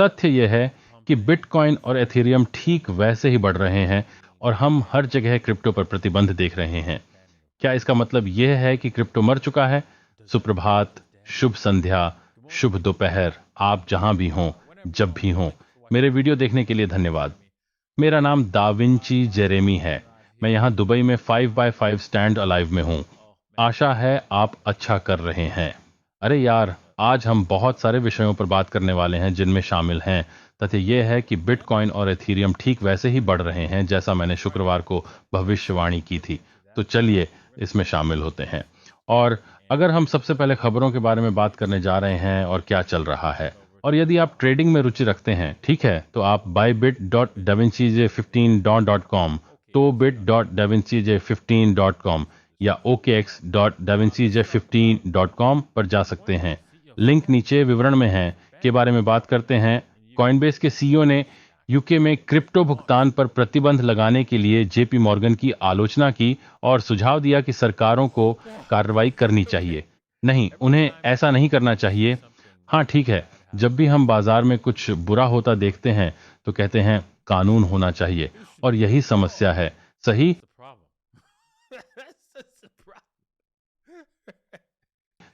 तथ्य यह है कि बिटकॉइन और एथेरियम ठीक वैसे ही बढ़ रहे हैं और हम हर जगह क्रिप्टो पर प्रतिबंध देख रहे हैं। क्या इसका मतलब यह है कि क्रिप्टो मर चुका है? सुप्रभात, शुभ संध्या, शुभ दोपहर, आप जहां भी हों, जब भी हों। मेरे वीडियो देखने के लिए धन्यवाद। मेरा नाम दाविंची जेरेमी है। मैं यहाँ दुबई में 5x5 स्टैंड अलाइव में हूँ। आशा है आप अच्छा कर रहे हैं। अरे यार, आज हम बहुत सारे विषयों पर बात करने वाले हैं जिनमें शामिल हैं तथ्य यह है कि बिटकॉइन और एथीरियम ठीक वैसे ही बढ़ रहे हैं जैसा मैंने शुक्रवार को भविष्यवाणी की थी। तो चलिए इसमें शामिल होते हैं। और अगर हम सबसे पहले खबरों के बारे में बात करने जा रहे हैं और क्या चल रहा है, और यदि आप ट्रेडिंग में रुचि रखते हैं, ठीक है, तो आप bybit.davincij15.com, tobit.davincij15.com या okx.davincij15.com पर जा सकते हैं। लिंक नीचे विवरण में है। के बारे में बात करते हैं। कॉइनबेस के सीईओ ने यूके में क्रिप्टो भुगतान पर प्रतिबंध लगाने के लिए जेपी मॉर्गन की आलोचना की और सुझाव दिया कि सरकारों को कार्रवाई करनी चाहिए। नहीं, उन्हें ऐसा नहीं करना चाहिए। हाँ, ठीक है, जब भी हम बाजार में कुछ बुरा होता देखते हैं तो कहते हैं कानून होना चाहिए, और यही समस्या है। सही,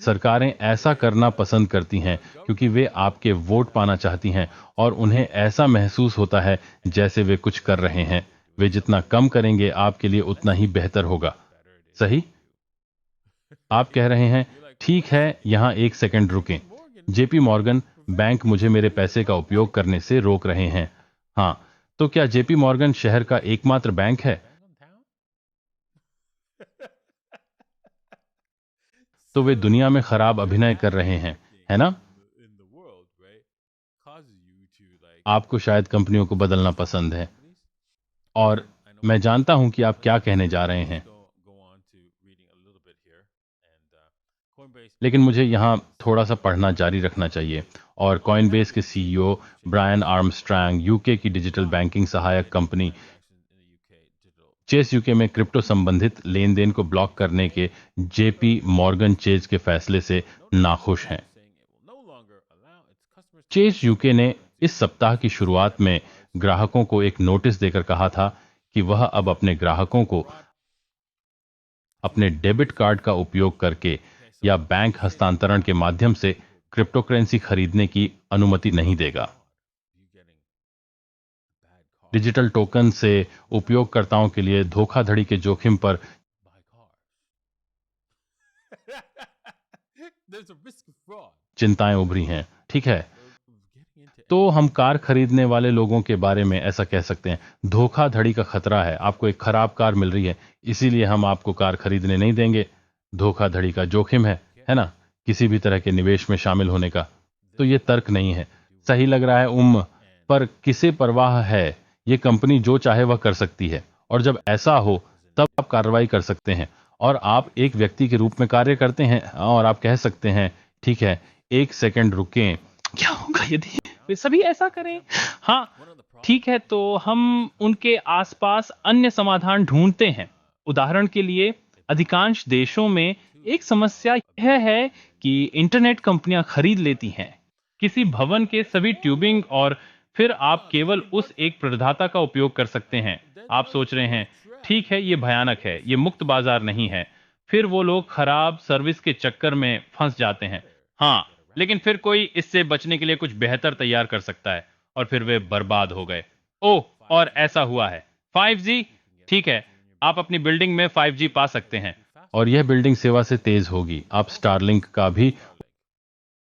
सरकारें ऐसा करना पसंद करती हैं क्योंकि वे आपके वोट पाना चाहती हैं और उन्हें ऐसा महसूस होता है जैसे वे कुछ कर रहे हैं। वे जितना कम करेंगे आपके लिए उतना ही बेहतर होगा। सही, आप कह रहे हैं ठीक है, यहां एक सेकंड रुकें। जेपी मॉर्गन, बैंक मुझे मेरे पैसे का उपयोग करने से रोक रहे हैं। हाँ, तो क्या जेपी मॉर्गन शहर का एकमात्र बैंक है? तो वे दुनिया में खराब अभिनय कर रहे हैं, है ना? आपको शायद कंपनियों को बदलना पसंद है, और मैं जानता हूं कि आप क्या कहने जा रहे हैं, लेकिन मुझे यहां थोड़ा सा पढ़ना जारी रखना चाहिए। और कॉइनबेस के सीईओ ब्रायन आर्मस्ट्रांग यूके की डिजिटल बैंकिंग सहायक कंपनी चेस यूके में क्रिप्टो संबंधित लेन देन को ब्लॉक करने के जेपी मॉर्गन चेज के फैसले से नाखुश हैं। चेज यूके ने इस सप्ताह की शुरुआत में ग्राहकों को एक नोटिस देकर कहा था कि वह अब अपने ग्राहकों को अपने डेबिट कार्ड का उपयोग करके या बैंक हस्तांतरण के माध्यम से क्रिप्टो करेंसी खरीदने की अनुमति नहीं देगा। डिजिटल टोकन से उपयोगकर्ताओं के लिए धोखाधड़ी के जोखिम पर चिंताएं उभरी हैं। ठीक है, तो हम कार खरीदने वाले लोगों के बारे में ऐसा कह सकते हैं, धोखाधड़ी का खतरा है। आपको एक खराब कार मिल रही है, इसीलिए हम आपको कार खरीदने नहीं देंगे। धोखाधड़ी का जोखिम है ना, किसी भी तरह के निवेश में शामिल होने का। तो ये तर्क नहीं है। सही लग रहा है पर किसे परवाह है? ये कंपनी जो चाहे वह कर सकती है, और जब ऐसा हो तब आप कार्रवाई कर सकते हैं। और आप एक व्यक्ति के रूप में कार्य करते हैं और आप कह सकते हैं ठीक है, एक सेकंड रुकें, क्या होगा यदि वे सभी ऐसा करें? हाँ, ठीक है, तो हम उनके आसपास अन्य समाधान ढूंढते हैं। उदाहरण के लिए, अधिकांश देशों में एक समस्या यह है कि इंटरनेट कंपनियां खरीद लेती हैं किसी भवन के सभी ट्यूबिंग, और फिर आप केवल उस एक प्रदाता का उपयोग कर सकते हैं। आप सोच रहे हैं ठीक है, ये भयानक है, ये मुक्त बाजार नहीं है। फिर वो लोग खराब सर्विस के चक्कर में फंस जाते हैं। हाँ, लेकिन फिर कोई इससे बचने के लिए कुछ बेहतर तैयार कर सकता है, और फिर वे बर्बाद हो गए। ओह, और ऐसा हुआ है। 5G, ठीक है, आप अपनी बिल्डिंग में 5G पा सकते हैं, और यह बिल्डिंग सेवा से तेज होगी। आप स्टारलिंक का भी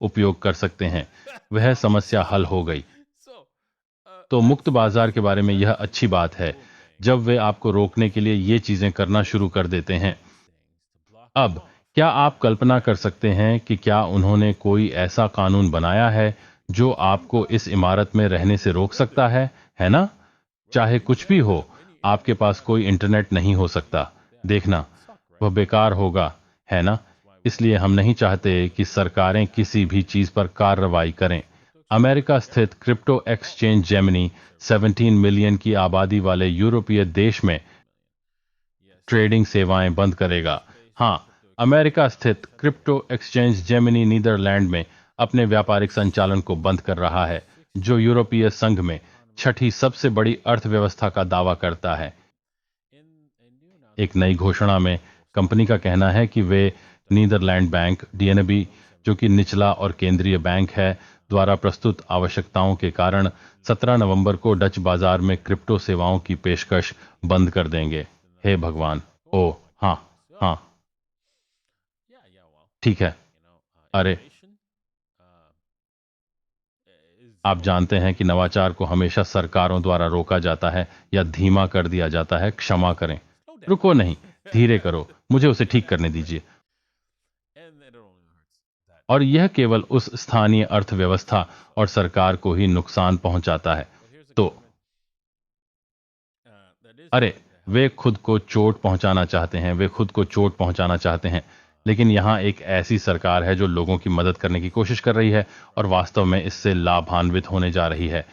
उपयोग कर सकते हैं। वह समस्या हल हो गई। तो मुक्त बाजार के बारे में यह अच्छी बात है, जब वे आपको रोकने के लिए ये चीजें करना शुरू कर देते हैं। अब क्या आप कल्पना कर सकते हैं कि क्या उन्होंने कोई ऐसा कानून बनाया है जो आपको इस इमारत में रहने से रोक सकता है ना? चाहे कुछ भी हो, आपके पास कोई इंटरनेट नहीं हो सकता। देखना, वह बेकार होगा, है ना? इसलिए हम नहीं चाहते कि सरकारें किसी भी चीज पर कार्रवाई करें। अमेरिका स्थित क्रिप्टो एक्सचेंज जेमिनी 17 मिलियन की आबादी वाले यूरोपीय देश में ट्रेडिंग सेवाएं बंद करेगा। हाँ, अमेरिका स्थित क्रिप्टो एक्सचेंज जेमिनी नीदरलैंड में अपने व्यापारिक संचालन को बंद कर रहा है। जो यूरोपीय संघ में छठी सबसे बड़ी अर्थव्यवस्था का दावा करता है। एक नई घोषणा में कंपनी का कहना है कि वे नीदरलैंड बैंक डीएनबी, जो कि निचला और केंद्रीय बैंक है, द्वारा प्रस्तुत आवश्यकताओं के कारण 17 नवंबर को डच बाजार में क्रिप्टो सेवाओं की पेशकश बंद कर देंगे। हे भगवान! ओ हाँ, हाँ, ठीक है। अरे, आप जानते हैं कि नवाचार को हमेशा सरकारों द्वारा रोका जाता है या धीमा कर दिया जाता है। क्षमा करें। रुको नहीं, धीरे करो, मुझे उसे ठीक करने दीजिए। और यह केवल उस स्थानीय अर्थव्यवस्था और सरकार को ही नुकसान पहुंचाता है। तो अरे, वे खुद को चोट पहुंचाना चाहते हैं, वे खुद को चोट पहुंचाना चाहते हैं। लेकिन यहाँ एक ऐसी सरकार है जो लोगों की मदद करने की कोशिश कर रही है और वास्तव में इससे लाभान्वित होने जा रही है।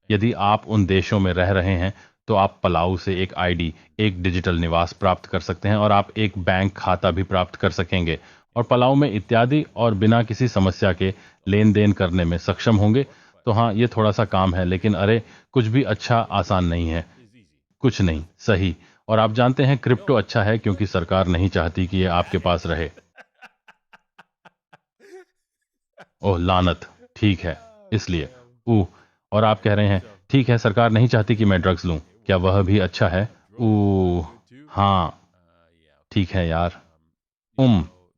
यदि आप उन देशों में रह रहे हैं तो आप पलाऊ से एक आईडी, एक डिजिटल निवास प्राप्त कर सकते हैं और आप एक बैंक खाता भी प्राप्त कर सकेंगे और पलाऊ में इत्यादि और बिना किसी समस्या के लेन देन करने में सक्षम होंगे। तो हाँ, ये थोड़ा सा काम है, लेकिन अरे, कुछ भी अच्छा आसान नहीं है। कुछ नहीं, सही। और आप जानते हैं क्रिप्टो अच्छा है क्योंकि सरकार नहीं चाहती कि ये आपके पास रहे। ओह लानत! ठीक है, इसलिए और आप कह रहे हैं ठीक है, सरकार नहीं चाहती कि मैं ड्रग्स लूं। क्या वह भी अच्छा है? हाँ, ठीक है यार।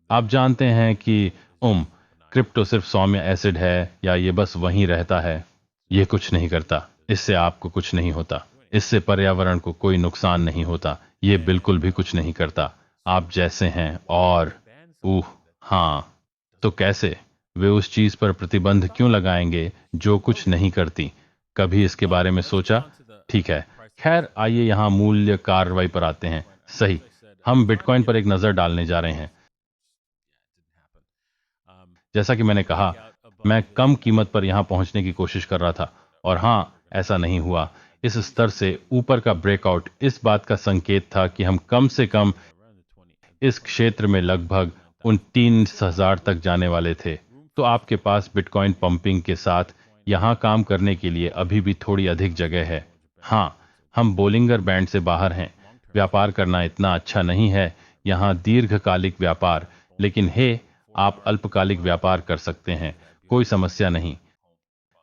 आप जानते हैं कि क्रिप्टो सिर्फ सौम्य एसिड है या ये बस वहीं रहता है? ये कुछ नहीं करता, इससे आपको कुछ नहीं होता, इससे पर्यावरण को कोई नुकसान नहीं होता, ये बिल्कुल भी कुछ नहीं करता। आप जैसे हैं और हाँ, तो कैसे वे उस चीज पर प्रतिबंध क्यों लगाएंगे जो कुछ नहीं करती? कभी इसके बारे में सोचा? ठीक है, खैर आइए यहाँ मूल्य कार्रवाई पर आते हैं। सही, हम बिटकॉइन पर एक नजर डालने जा रहे हैं। जैसा कि मैंने कहा, मैं कम कीमत पर यहां पहुंचने की कोशिश कर रहा था और हां, ऐसा नहीं हुआ। इस स्तर से ऊपर का ब्रेकआउट इस बात का संकेत था कि हम कम से कम इस क्षेत्र में लगभग 29,000 तक जाने वाले थे। तो आपके पास बिटकॉइन पंपिंग के साथ यहां काम करने के लिए अभी भी थोड़ी अधिक जगह है। हाँ, हम बोलिंगर बैंड से बाहर हैं। व्यापार करना इतना अच्छा नहीं है यहाँ दीर्घकालिक व्यापार, लेकिन हे, आप अल्पकालिक व्यापार कर सकते हैं, कोई समस्या नहीं।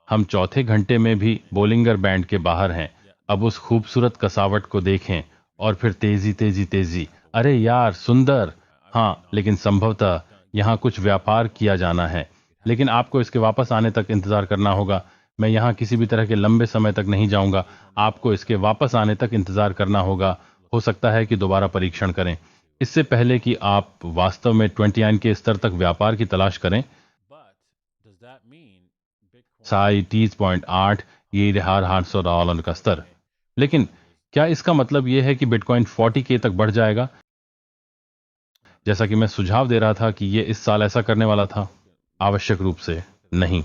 हम चौथे घंटे में भी बोलिंगर बैंड के बाहर हैं। अब उस खूबसूरत कसावट को देखें और फिर तेजी तेजी तेजी। अरे यार, सुंदर! हाँ, लेकिन संभवतः यहाँ कुछ व्यापार किया जाना है, लेकिन आपको इसके वापस आने तक इंतजार करना होगा। मैं यहाँ किसी भी तरह के लंबे समय तक नहीं जाऊंगा, आपको इसके वापस आने तक इंतजार करना होगा। हो सकता है कि दोबारा परीक्षण करें इससे पहले कि आप वास्तव में 29 के स्तर तक व्यापार की तलाश करें। साई 30.8, ये रहा $800 का स्तर। लेकिन क्या इसका मतलब यह है कि बिटकॉइन 40K तक बढ़ जाएगा, जैसा कि मैं सुझाव दे रहा था कि यह इस साल ऐसा करने वाला था? आवश्यक रूप से नहीं।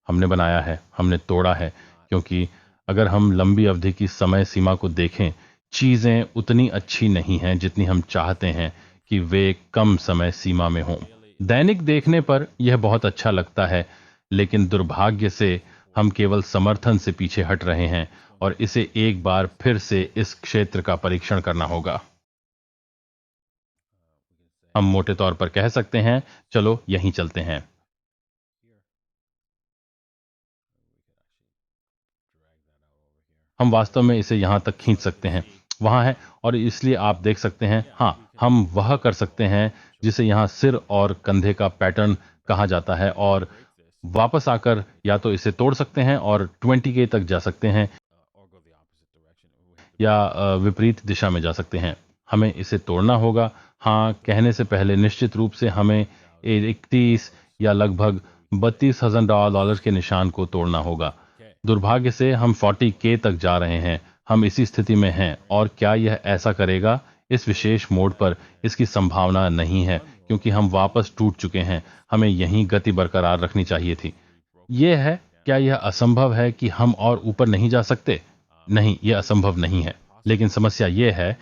हमने बनाया है, हमने तोड़ा है, क्योंकि अगर हम लंबी अवधि की समय सीमा को देखें, चीजें उतनी अच्छी नहीं हैं जितनी हम चाहते हैं कि वे कम समय सीमा में हों। दैनिक देखने पर यह बहुत अच्छा लगता है, लेकिन दुर्भाग्य से हम केवल समर्थन से पीछे हट रहे हैं और इसे एक बार फिर से इस क्षेत्र का परीक्षण करना होगा। हम मोटे तौर पर कह सकते हैं, चलो यहीं चलते हैं। हम वास्तव में इसे यहां तक खींच सकते हैं, वहां है, और इसलिए आप देख सकते हैं, हाँ, हम वह कर सकते हैं जिसे यहां सिर और कंधे का पैटर्न कहा जाता है, और वापस आकर या तो इसे तोड़ सकते हैं और 20K तक जा सकते हैं या विपरीत दिशा में जा सकते हैं। हमें इसे तोड़ना होगा। हाँ, कहने से पहले निश्चित रूप से हमें 31 या लगभग $32,000 के निशान को तोड़ना होगा। दुर्भाग्य से हम 40K तक जा रहे हैं। हम इसी स्थिति में हैं और क्या यह ऐसा करेगा? इस विशेष मोड पर इसकी संभावना नहीं है क्योंकि हम वापस टूट चुके हैं। हमें यहीं गति बरकरार रखनी चाहिए थी। यह है, क्या यह असंभव है कि हम और ऊपर नहीं जा सकते? नहीं, यह असंभव नहीं है, लेकिन समस्या यह है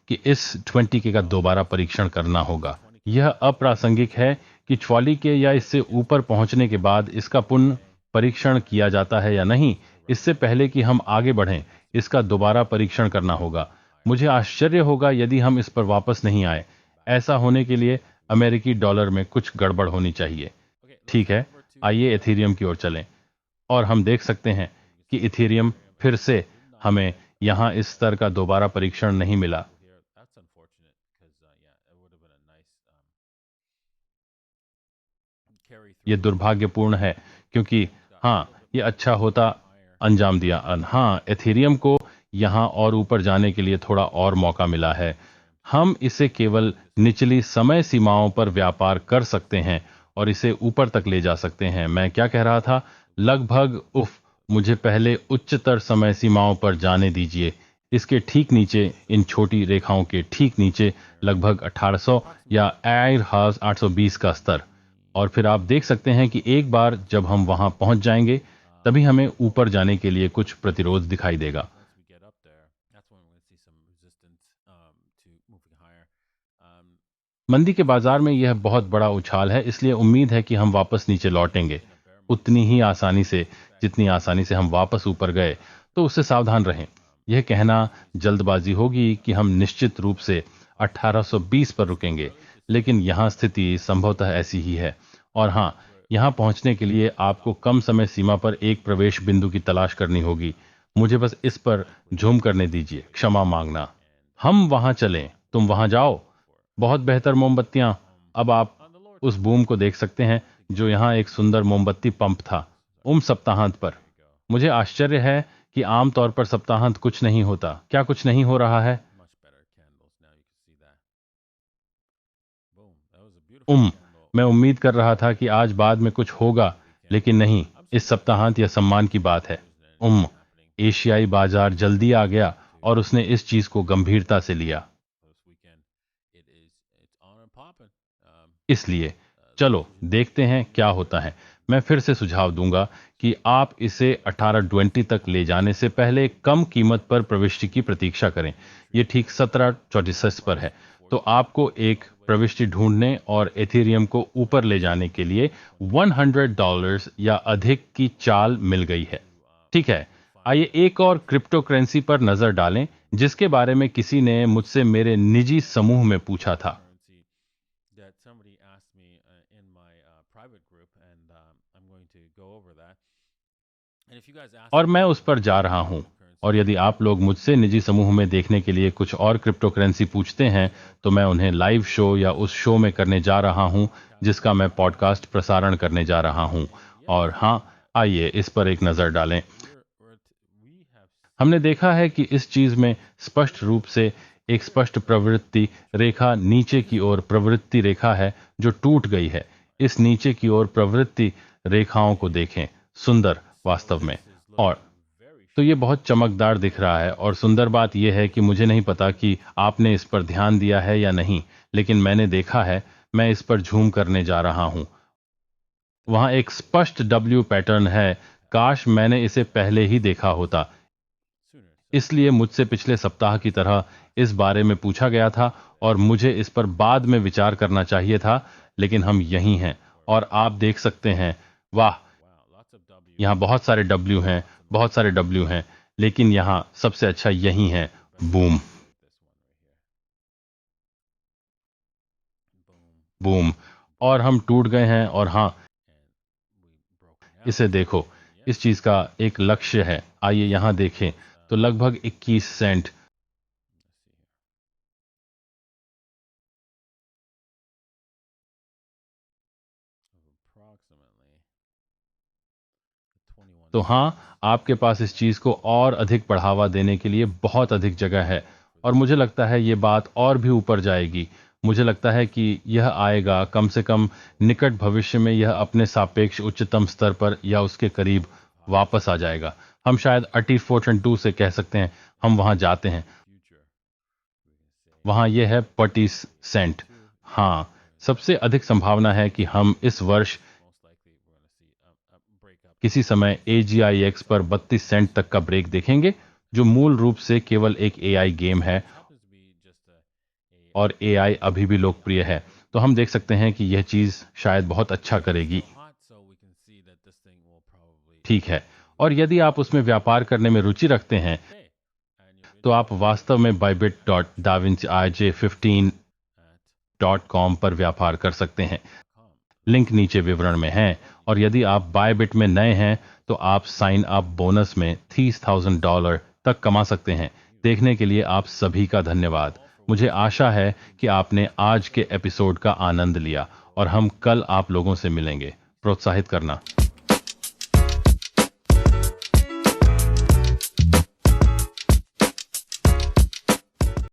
कि इस 20K का दोबारा परीक्षण करना होगा। यह अप्रासंगिक है कि 44 के या इससे ऊपर पहुंचने के बाद इसका पुनः परीक्षण किया जाता है या नहीं। इससे पहले कि हम आगे बढ़ें, इसका दोबारा परीक्षण करना होगा। मुझे आश्चर्य होगा यदि हम इस पर वापस नहीं आए। ऐसा होने के लिए अमेरिकी डॉलर में कुछ गड़बड़ होनी चाहिए। ठीक है, आइए एथेरियम की ओर चलें और हम देख सकते हैं कि इथेरियम फिर से हमें यहां इस स्तर का दोबारा परीक्षण नहीं मिला। ये दुर्भाग्यपूर्ण है क्योंकि हाँ, ये अच्छा होता अंजाम दिया। हाँ, एथेरियम को यहाँ और ऊपर जाने के लिए थोड़ा और मौका मिला है। हम इसे केवल निचली समय सीमाओं पर व्यापार कर सकते हैं और इसे ऊपर तक ले जा सकते हैं। मैं क्या कह रहा था? लगभग मुझे पहले उच्चतर समय सीमाओं पर जाने दीजिए। इसके ठीक नीचे, इन छोटी रेखाओं के ठीक नीचे लगभग 1800 या एयर हाउस 820 का स्तर। और फिर आप देख सकते हैं कि एक बार जब हम वहां पहुंच जाएंगे, तभी हमें ऊपर जाने के लिए कुछ प्रतिरोध दिखाई देगा। मंदी के बाजार में यह बहुत बड़ा उछाल है, इसलिए उम्मीद है कि हम वापस नीचे लौटेंगे उतनी ही आसानी से जितनी आसानी से हम वापस ऊपर गए। तो उससे सावधान रहें। यह कहना जल्दबाजी होगी कि हम निश्चित रूप से 1820 पर रुकेंगे, लेकिन यहाँ स्थिति संभवतः ऐसी ही है। और हाँ, यहाँ पहुँचने के लिए आपको कम समय सीमा पर एक प्रवेश बिंदु की तलाश करनी होगी। मुझे बस इस पर झूम करने दीजिए, क्षमा मांगना। हम वहां चलें, तुम वहां जाओ। बहुत बेहतर मोमबत्तियां। अब आप उस बूम को देख सकते हैं जो यहाँ एक सुंदर मोमबत्ती पंप था सप्ताहांत पर। मुझे आश्चर्य है कि आमतौर पर सप्ताहांत कुछ नहीं होता। क्या कुछ नहीं हो रहा है? मैं उम्मीद कर रहा था कि आज बाद में कुछ होगा, लेकिन नहीं। इस सप्ताहांत या सम्मान की बात है। एशियाई बाजार जल्दी आ गया और उसने इस चीज को गंभीरता से लिया। इसलिए चलो देखते हैं क्या होता है। मैं फिर से सुझाव दूंगा कि आप इसे 1820 तक ले जाने से पहले कम कीमत पर प्रविष्टि की प्रतीक्षा करें। यह ठीक 1764 पर है। तो आपको एक प्रविष्टि ढूंढने और एथेरियम को ऊपर ले जाने के लिए $100 या अधिक की चाल मिल गई है। ठीक है, आइए एक और क्रिप्टो करेंसी पर नजर डालें जिसके बारे में किसी ने मुझसे मेरे निजी समूह में पूछा था। और मैं उस पर जा रहा हूं। और यदि आप लोग मुझसे निजी समूह में देखने के लिए कुछ और क्रिप्टो करेंसी पूछते हैं, तो मैं उन्हें लाइव शो या उस शो में करने जा रहा हूं जिसका मैं पॉडकास्ट प्रसारण करने जा रहा हूं। और हाँ, आइए इस पर एक नजर डालें। हमने देखा है कि इस चीज में स्पष्ट रूप से एक स्पष्ट प्रवृत्ति रेखा नीचे की ओर प्रवृत्ति रेखा है जो टूट गई है। इस नीचे की ओर प्रवृत्ति रेखाओं को देखें। सुंदर वास्तव में। और तो ये बहुत चमकदार दिख रहा है। और सुंदर बात यह है कि मुझे नहीं पता कि आपने इस पर ध्यान दिया है या नहीं, लेकिन मैंने देखा है। मैं इस पर झूम करने जा रहा हूं। वहां एक स्पष्ट डब्ल्यू पैटर्न है। काश मैंने इसे पहले ही देखा होता। इसलिए मुझसे पिछले सप्ताह की तरह इस बारे में पूछा गया था और मुझे इस पर बाद में विचार करना चाहिए था, लेकिन हम यहीं हैं और आप देख सकते हैं। वाह, यहाँ बहुत सारे डब्ल्यू हैं, बहुत सारे डब्ल्यू हैं, लेकिन यहाँ सबसे अच्छा यही है। Boom boom. और हम टूट गए हैं। और हाँ, इसे देखो, इस चीज का एक लक्ष्य है। आइए यहाँ देखें। तो लगभग 21 सेंट। तो हाँ, आपके पास इस चीज को और अधिक बढ़ावा देने के लिए बहुत अधिक जगह है। और मुझे लगता है ये बात और भी ऊपर जाएगी। मुझे लगता है कि यह आएगा, कम से कम निकट भविष्य में यह अपने सापेक्ष उच्चतम स्तर पर या उसके करीब वापस आ जाएगा। हम शायद 24.2 से कह सकते हैं। हम वहां जाते हैं। वहां यह है 25 सेंट। हाँ, सबसे अधिक संभावना है कि हम इस वर्ष किसी समय AGIX पर 32 सेंट तक का ब्रेक देखेंगे, जो मूल रूप से केवल एक AI गेम है और AI अभी भी लोकप्रिय है। तो हम देख सकते हैं कि यह चीज़ शायद बहुत अच्छा करेगी। ठीक है, और यदि आप उसमें व्यापार करने में रुचि रखते हैं तो आप वास्तव में bybit.davinci15.com पर व्यापार कर सकते हैं। लिंक नीचे विवरण में है। और यदि आप बायबिट में नए हैं तो आप साइन अप बोनस में $30,000 तक कमा सकते हैं। देखने के लिए आप सभी का धन्यवाद। मुझे आशा है कि आपने आज के एपिसोड का आनंद लिया और हम कल आप लोगों से मिलेंगे। प्रोत्साहित करना।